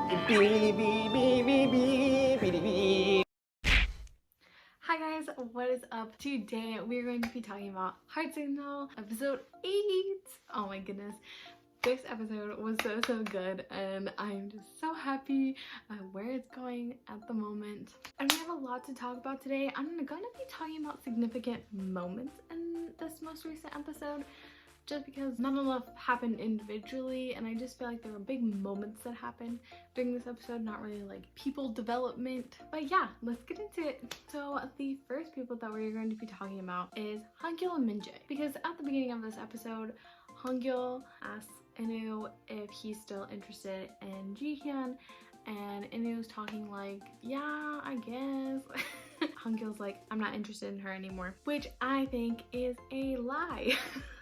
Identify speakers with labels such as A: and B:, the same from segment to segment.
A: Hi guys, what is up? Today we're going to be talking about Heartsignal episode 8. Oh my goodness. This episode was so good and I'm just so happy where it's going at the moment. And we have a lot to talk about today. I'm gonna be talking about significant moments in this most recent episode, just because not enough happened individually, and I just feel like there were big moments that happened during this episode, not really like people development. But yeah, let's get into it. So the first people that we're going to be talking about is Hangyeol and Minjae, because at the beginning of this episode, Hangyeol asks Inu if he's still interested in Jihyun, and Inu's talking like, yeah, I guess. Hangyeol's like, I'm not interested in her anymore, which I think is a lie.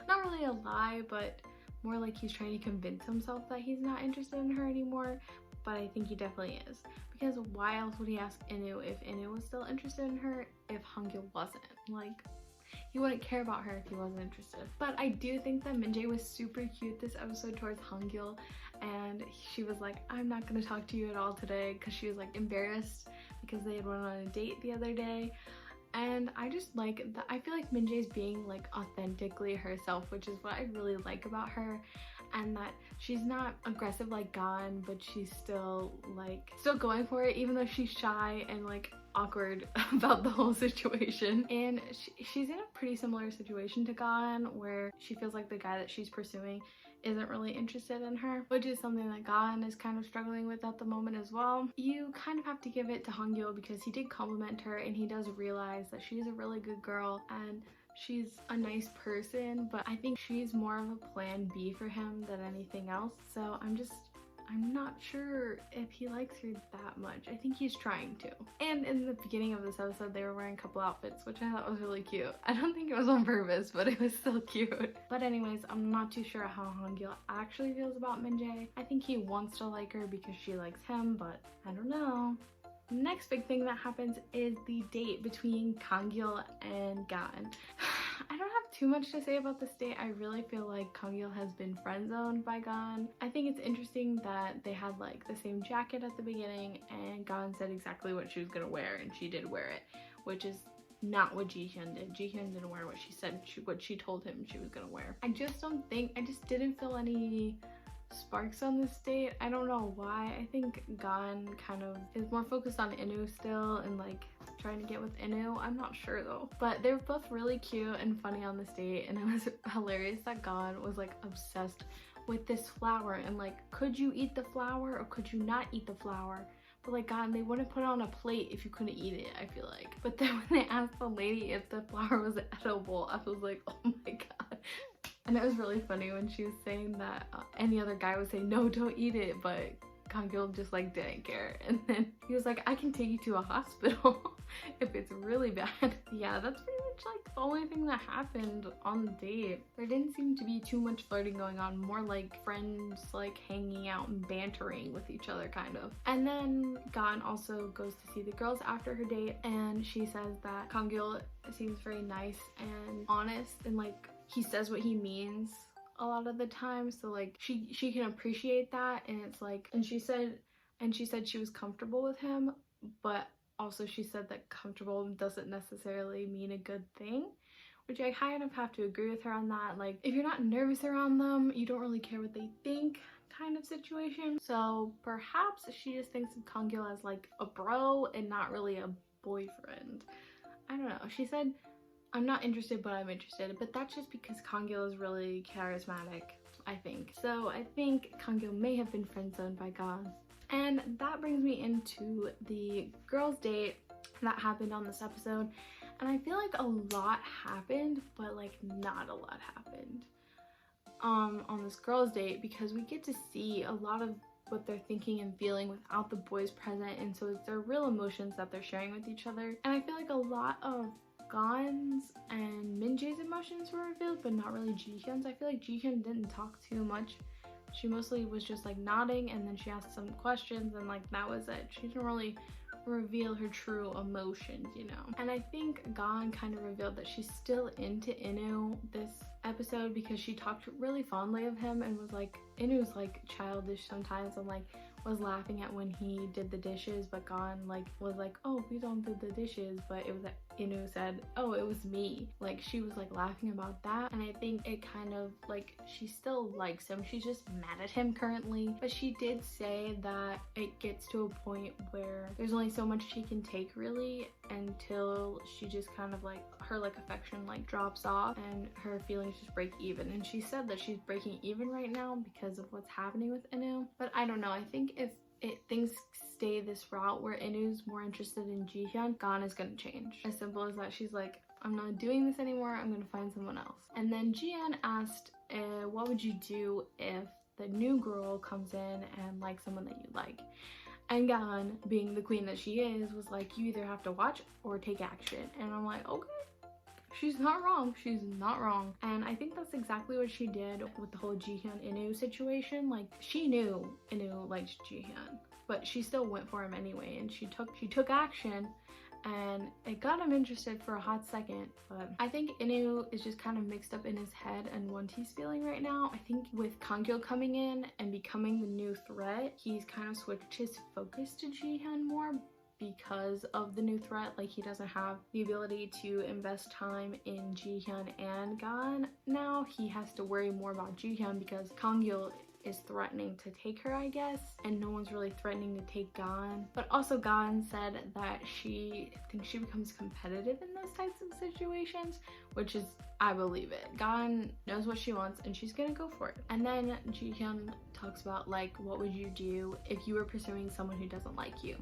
A: Not really a lie, but more like he's trying to convince himself that he's not interested in her anymore, but I think he definitely is. Because why else would he ask Inu if Inu was still interested in her if Hangyeol wasn't? Like, he wouldn't care about her if he wasn't interested. But I do think that Minjae was super cute this episode towards Hangyeol, and she was like, I'm not gonna talk to you at all today, because she was like embarrassed because they had went on a date the other day. And I just like that. I feel like Minjae's being like authentically herself, which is what I really like about her, and that she's not aggressive like Gaheun, but she's still going for it, even though she's shy and like awkward about the whole situation. And she's in a pretty similar situation to Gaheun, where she feels like the guy that she's pursuing isn't really interested in her, which is something that Gaheun is kind of struggling with at the moment as well. You kind of have to give it to Hangyeol because he did compliment her and he does realize that she's a really good girl and she's a nice person, but I think she's more of a plan B for him than anything else. So I'm not sure if he likes her that much. I think he's trying to. And in the beginning of this episode, they were wearing a couple outfits, which I thought was really cute. I don't think it was on purpose, but it was still cute. But anyways, I'm not too sure how Hangyeol actually feels about Minjae. I think he wants to like her because she likes him, but I don't know. Next big thing that happens is the date between Kangyeol and Gaheun. I don't have too much to say about this date. I really feel like Kangyeol has been friend-zoned by Gaheun. I think it's interesting that they had like the same jacket at the beginning and Gaheun said exactly what she was gonna wear and she did wear it, which is not what Jihyun did. Jihyun didn't wear what she said, what she told him she was gonna wear. I just didn't feel any sparks on this date. I don't know why. I think Gaheun kind of is more focused on Inu still and like trying to get with Inu. I'm not sure though. But they were both really cute and funny on this date, and it was hilarious that Gaheun was like obsessed with this flower and like, could you eat the flower or could you not eat the flower? But like Gaheun, they wouldn't put it on a plate if you couldn't eat it, I feel like. But then when they asked the lady if the flower was edible, I was like, oh my god. And it was really funny when she was saying that any other guy would say, no, don't eat it, but Kangyeol just like didn't care. And then he was like, I can take you to a hospital if it's really bad. Yeah, that's pretty much like the only thing that happened on the date. There didn't seem to be too much flirting going on, more like friends like hanging out and bantering with each other kind of. And then Gaheun also goes to see the girls after her date, and she says that Kangyeol seems very nice and honest, and like he says what he means a lot of the time, so like she can appreciate that. And it's like, and she said she was comfortable with him, but also she said that comfortable doesn't necessarily mean a good thing, which I kind of have to agree with her on that. Like, if you're not nervous around them, you don't really care what they think kind of situation. So perhaps she just thinks of Kangyeol as like a bro and not really a boyfriend. I don't know. She said, I'm not interested, but I'm interested. But that's just because Kangyeol is really charismatic, I think. So I think Kangyeol may have been friend-zoned by Gaheun. And that brings me into the girls' date that happened on this episode. And I feel like a lot happened, but like not a lot happened on this girls' date, because we get to see a lot of what they're thinking and feeling without the boys present. And so it's their real emotions that they're sharing with each other. And I feel like a lot of Gaheun's and Minjae's emotions were revealed, but not really Jihyun's. I feel like Jihyun didn't talk too much. She mostly was just like nodding, and then she asked some questions, and like that was it. She didn't really reveal her true emotions, you know. And I think Gaheun kind of revealed that she's still into Inu this episode, because she talked really fondly of him and was like, Inu's like childish sometimes, and like was laughing at when he did the dishes, but Gaheun like was like, oh, Weidong did the dishes, but it was Inu said, oh, it was me. Like she was like laughing about that, and I think it kind of like she still likes him. She's just mad at him currently, but she did say that it gets to a point where there's only so much she can take really until she just kind of like her like affection like drops off and her feelings just break even. And she said that she's breaking even right now because of what's happening with Inu. But I don't know, I think if things stay this route where Inu's more interested in Jihyun, Gaheun is gonna change. As simple as that. She's like, I'm not doing this anymore, I'm gonna find someone else. And then Jihyun asked, what would you do if the new girl comes in and likes someone that you like? And Gaheun, being the queen that she is, was like, you either have to watch or take action. And I'm like, okay. She's not wrong. She's not wrong. And I think that's exactly what she did with the whole Jihyun Inu situation. Like she knew Inu liked Jihyun, but she still went for him anyway, and she took action, and it got him interested for a hot second. But I think Inu is just kind of mixed up in his head and what he's feeling right now. I think with hangyeol coming in and becoming the new threat, he's kind of switched his focus to Jihyun more because of the new threat. Like he doesn't have the ability to invest time in Jihyun and Gaheun now. He has to worry more about Jihyun because hangyeol is threatening to take her, I guess, and no one's really threatening to take Gaheun. But also Gaheun said that she thinks she becomes competitive in those types of situations, which is, I believe it. Gaheun knows what she wants and she's gonna go for it. And then Jihyun talks about like, what would you do if you were pursuing someone who doesn't like you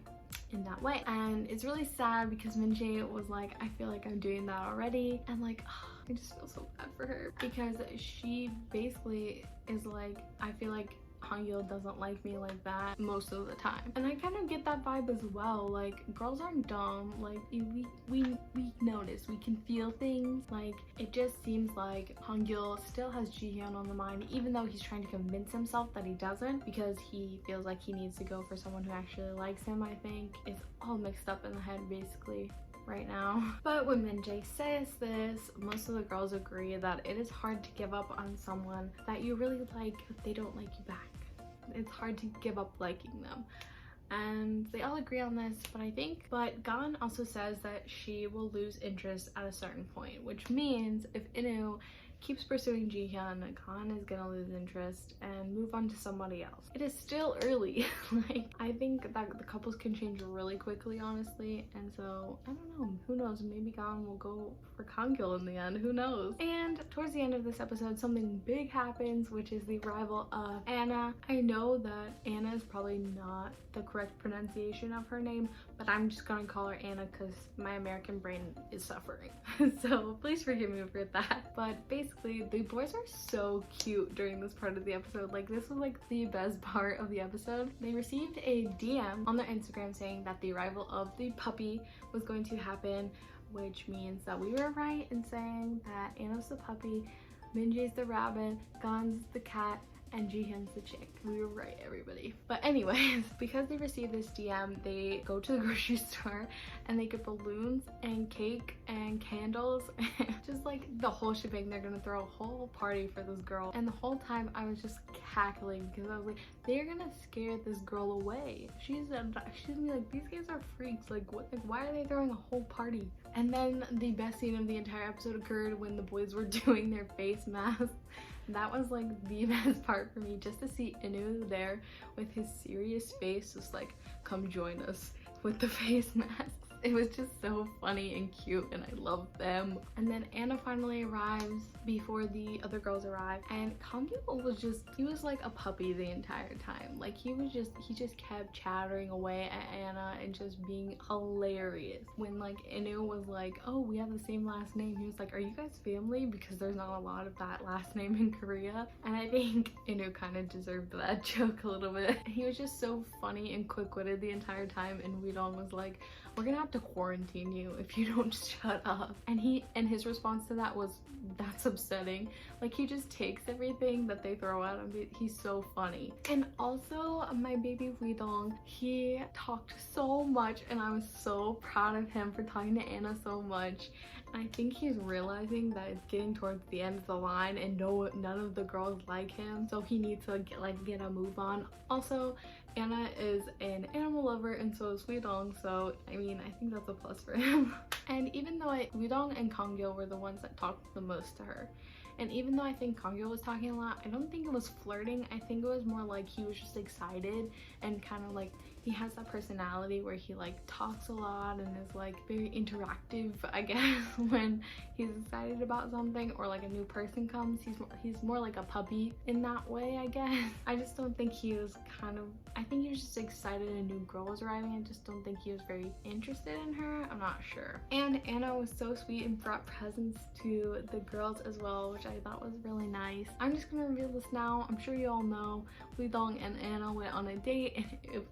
A: in that way? And it's really sad because Minjae was like, I feel like I'm doing that already, and like, oh, I just feel so bad for her because she basically is like, I feel like hangyeol doesn't like me like that most of the time. And I kind of get that vibe as well. Like girls aren't dumb. Like we notice, we can feel things. Like it just seems like hangyeol still has Jihyun on the mind, even though he's trying to convince himself that he doesn't, because he feels like he needs to go for someone who actually likes him. I think it's all mixed up in the head basically right now. But when Minjae says this, most of the girls agree that it is hard to give up on someone that you really like but they don't like you back. It's hard to give up liking them, and they all agree on this. But Gaheun also says that she will lose interest at a certain point, which means if Inu keeps pursuing Jihyun, Gaheun is gonna lose interest and move on to somebody else. It is still early. Like I think that the couples can change really quickly, honestly, and so I don't know, who knows, maybe Gaheun will go for hangyeol in the end, who knows. And towards the end of this episode, something big happens, which is the arrival of Anna. I know that Anna is probably not the correct pronunciation of her name, but I'm just gonna call her Anna because my American brain is suffering. So please forgive me for that. But basically the boys are so cute during this part of the episode. Like this was like the best part of the episode. They received a DM on their Instagram saying that the arrival of the puppy was going to happen, which means that we were right in saying that Anna's the puppy, Minjae's the rabbit, Gaheun's the cat, and Jihyun's the chick. We were right, everybody. But anyways, because they received this DM, they go to the grocery store and they get balloons and cake and candles, just like the whole shebang. They're gonna throw a whole party for this girl. And the whole time I was just cackling because I was like, they're gonna scare this girl away. She's gonna be like, these guys are freaks. Like what? Like why are they throwing a whole party? And then the best scene of the entire episode occurred when the boys were doing their face masks. That was like the best part for me, just to see Inu there with his serious face, just like, come join us with the face masks. It was just so funny and cute, and I love them. And then Anna finally arrives before the other girls arrive, and Hangyeol was just, he was like a puppy the entire time. Like he just kept chattering away at Anna and just being hilarious. When like Inu was like, oh, we have the same last name, he was like, are you guys family? Because there's not a lot of that last name in Korea. And I think Inu kind of deserved that joke a little bit. He was just so funny and quick-witted the entire time, and Weidong was like, we're gonna have to quarantine you if you don't shut up. And his response to that was, that's upsetting. Like, he just takes everything that they throw at him. He's so funny. And also my baby euidong, he talked so much, and I was so proud of him for talking to Anna so much. I think he's realizing that it's getting towards the end of the line and none of the girls like him, so he needs to get a move on. Also, Anna is an animal lover and so is euidong, so I mean, I think that's a plus for him. And even though euidong and hangyeol were the ones that talked the most to her, and even though I think hangyeol was talking a lot, I don't think it was flirting. I think it was more like he was just excited and kind of like, he has that personality where he like talks a lot and is like very interactive, I guess, when he's excited about something or like a new person comes. He's more like a puppy in that way, I guess. I just don't think he was I think he was just excited a new girl was arriving. I just don't think he was very interested in her. I'm not sure. And Anna was so sweet and brought presents to the girls as well, which I thought was really nice. I'm just gonna reveal this now. I'm sure you all know euidong and Anna went on a date, and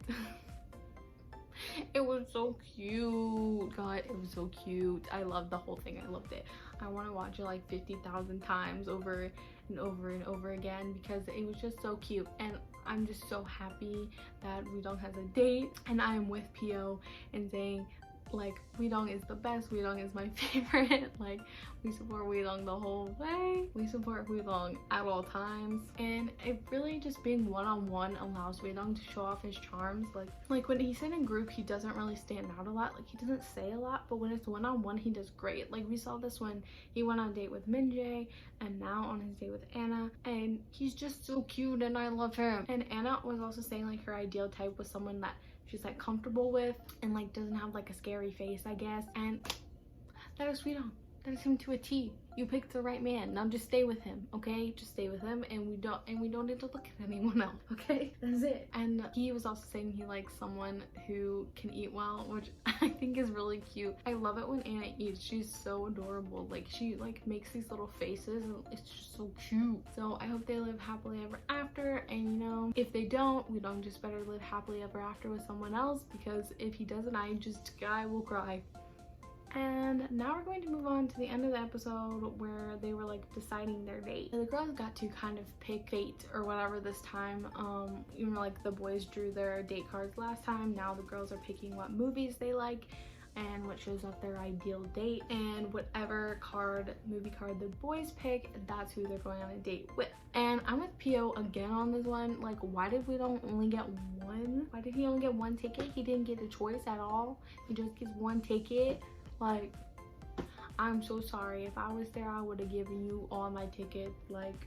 A: it was so cute. God, it was so cute. I loved the whole thing. I loved it. I want to watch it like 50,000 times over and over and over again because it was just so cute. And I'm just so happy that euidong has a date, and I am with Pio and saying, like, euidong is the best, euidong is my favorite. Like, we support euidong the whole way. We support euidong at all times, and it really just being one-on-one allows euidong to show off his charms. Like when he's in a group, he doesn't really stand out a lot. Like, he doesn't say a lot, but when it's one-on-one, he does great. Like, we saw this when he went on a date with minjae, and now on his date with Anna, and he's just so cute and I love him. And Anna was also saying like her ideal type was someone that she's like comfortable with and like doesn't have like a scary face, I guess. And that is euidong. That is him to a T. You picked the right man. Now just stay with him, okay? Just stay with him, and we don't need to look at anyone else, okay? That's it. And he was also saying he likes someone who can eat well, which I think is really cute. I love it when Anna eats. She's so adorable. Like, she like makes these little faces and it's just so cute. So I hope they live happily ever after, and you know, if they don't, euidong just better live happily ever after with someone else, because if he doesn't, I will cry. And now we're going to move on to the end of the episode where they were like deciding their date. The girls got to kind of pick fate or whatever this time. Even like the boys drew their date cards last time, now the girls are picking what movies they like and what shows up their ideal date, and whatever movie card the boys pick, that's who they're going on a date with. And I'm with Pio again on this one. Like, why did euidong only get one? Why did he only get one ticket? He didn't get a choice at all. He just gets one ticket. Like, I'm so sorry. If I was there, I would have given you all my tickets. Like,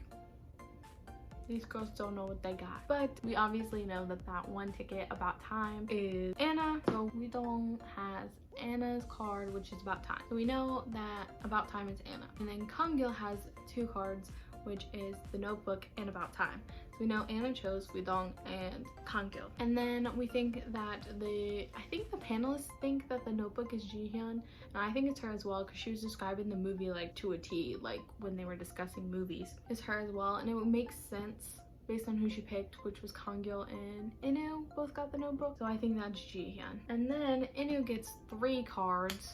A: these girls don't know what they got. But we obviously know that that one ticket about time is Anna. So euidong has Anna's card, which is about time. So we know that about time is Anna. And then hangyeol has two cards, which is the notebook and about time. So we know Anna chose euidong and hangyeol. And then we think that I think the panelists think that the notebook is Gaheun, and I think it's her as well, because she was describing the movie like to a T, like when they were discussing movies. It's her as well, and it would make sense based on who she picked, which was hangyeol and Inu both got the notebook. So I think that's Gaheun. And then Inu gets 3 cards.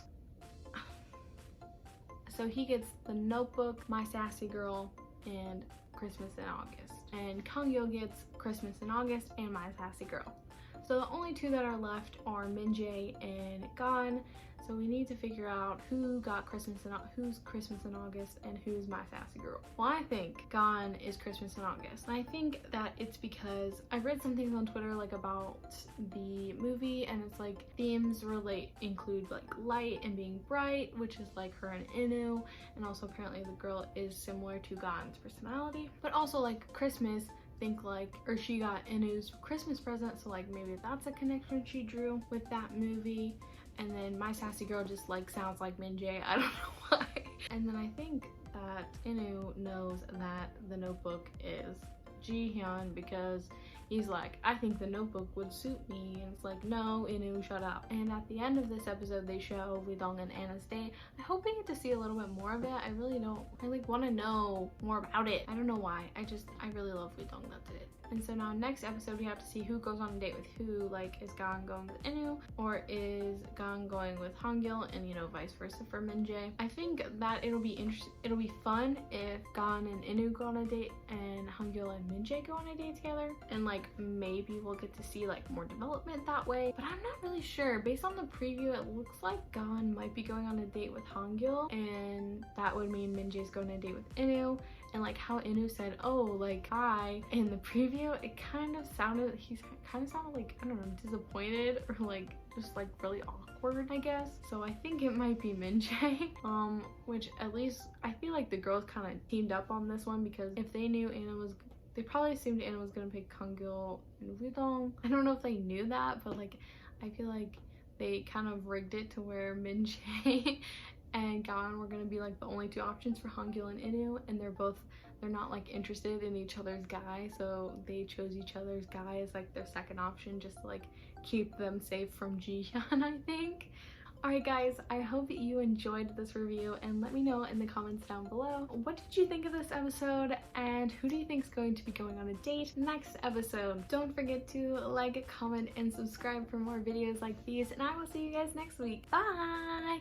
A: So he gets the notebook, My Sassy Girl, and Christmas in August. And hangyeol gets Christmas in August and My Sassy Girl. So the only 2 that are left are minjae and Gaheun. So we need to figure out who's Christmas in August and who's My Sassy Girl. Well, I think Gaheun is Christmas in August. And I think that it's because I read some things on Twitter like about the movie, and it's like themes include like light and being bright, which is like her and Inu, and also apparently the girl is similar to Gaheun's personality. But also like Christmas, she got Inu's Christmas present, so like maybe that's a connection she drew with that movie. And then My Sassy Girl just like sounds like minjae, I don't know why. And then I think that Inu knows that the notebook is Gaheun because he's like, I think the notebook would suit me, and it's like, no, Inu, shut up. And at the end of this episode, they show euidong and Anna's date. I hope we get to see a little bit more of it. I really want to know more about it. I don't know why. I really love euidong, that's it. And so now next episode we have to see who goes on a date with who. Like, is Gaheun going with Inu, or is Gaheun going with hangyeol, and you know, vice versa for minjae. I think that it'll be fun if Gaheun and Inu go on a date and hangyeol and minjae go on a date together, and like maybe we'll get to see like more development that way. But I'm not really sure. Based on the preview, it looks like Gaheun might be going on a date with hangyeol, and that would mean minjae's going on a date with Inu. And like how Inu said, oh, like hi, in the preview, it kind of sounded like, I don't know, disappointed, or like just like really awkward, I guess. So I think it might be minjae, which at least I feel like the girls kind of teamed up on this one, because if they knew they probably assumed Anna was gonna pick hangyeol and euidong. I don't know if they knew that, but like I feel like they kind of rigged it to where minjae and Gaheun were gonna be like the only two options for hangyeol and Inu, and they're not like interested in each other's guy, so they chose each other's guy as like their second option, just to like keep them safe from Jihyun, I think. Alright guys, I hope that you enjoyed this review, and let me know in the comments down below, what did you think of this episode, and who do you think is going to be going on a date next episode? Don't forget to like, comment, and subscribe for more videos like these, and I will see you guys next week. Bye!